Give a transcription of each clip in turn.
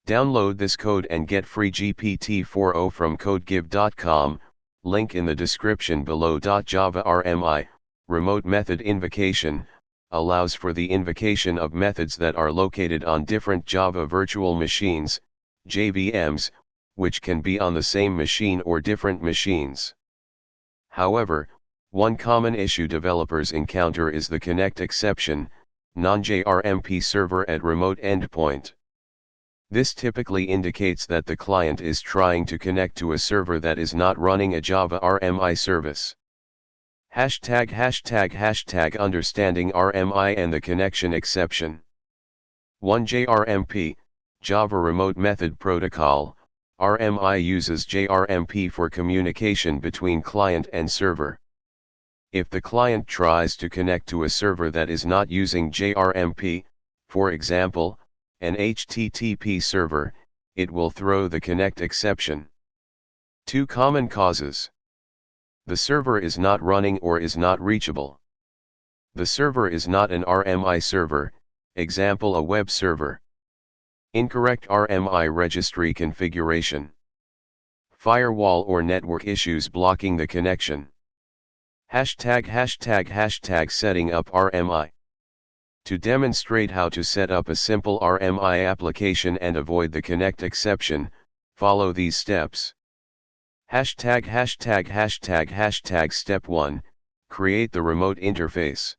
Download this code and get free GPT-4o from codegive.com, link in the description below. jvms, remote method invocation, allows for the invocation of methods that are located on different Java virtual machines, JVMs, which can be on the same machine or different machines. However, one common issue developers encounter is the connectexception, non-jrmp server at remote endpoint. This typically indicates that the client is trying to connect to a server that is not running a Java RMI service. Understanding RMI and the connection exception. Non-jrmp, Java Remote Method Protocol, RMI uses jrmp for communication between client and server. If the client tries to connect to a server that is not using jrmp, for example, an HTTP server, it will throw the connect exception. Two common causes. The server is not running or is not reachable. The server is not an RMI server, example a web server. Incorrect RMI registry configuration. Firewall or network issues blocking the connection. Setting up RMI. To demonstrate how to set up a simple RMI application and avoid the connect exception, follow these steps. Step 1, create the remote interface.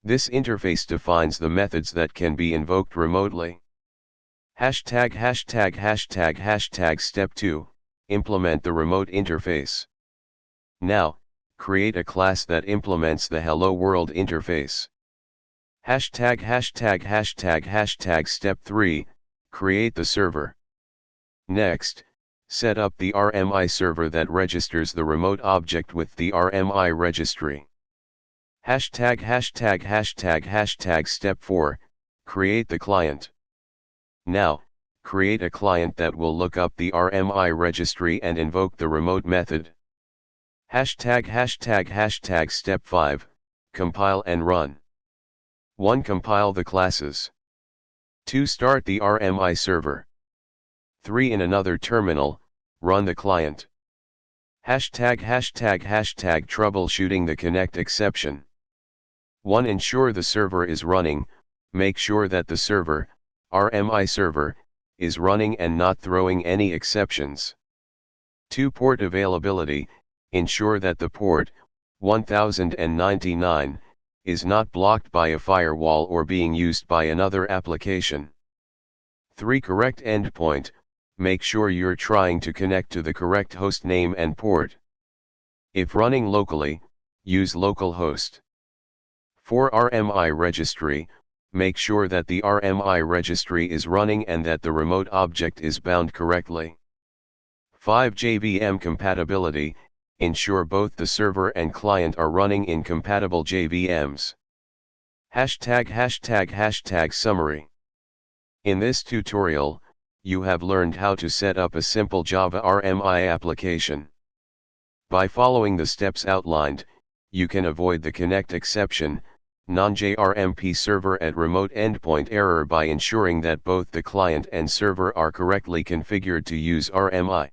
This interface defines the methods that can be invoked remotely. Step 2, implement the remote interface. Now, create a class that implements the Hello World interface. Step 3, create the server. Next, set up the RMI server that registers the remote object with the RMI registry. Step 4, create the client. Now, create a client that will look up the RMI registry and invoke the remote method. Step 5, compile and run. 1. Compile the classes. 2. Start the RMI server. 3. In another terminal, run the client. Troubleshooting the connect exception. 1. Ensure the server is running, make sure that the server, RMI server, is running and not throwing any exceptions. 2. Port availability, ensure that the port, 1099, is not blocked by a firewall or being used by another application. 3. Correct endpoint, make sure you're trying to connect to the correct host name and port. If running locally, use localhost. 4. RMI registry, make sure that the RMI registry is running and that the remote object is bound correctly. 5. JVM compatibility, ensure both the server and client are running in compatible JVMs. Summary. In this tutorial, you have learned how to set up a simple Java RMI application. By following the steps outlined, you can avoid the connect exception, non-jrmp server at remote endpoint error by ensuring that both the client and server are correctly configured to use RMI.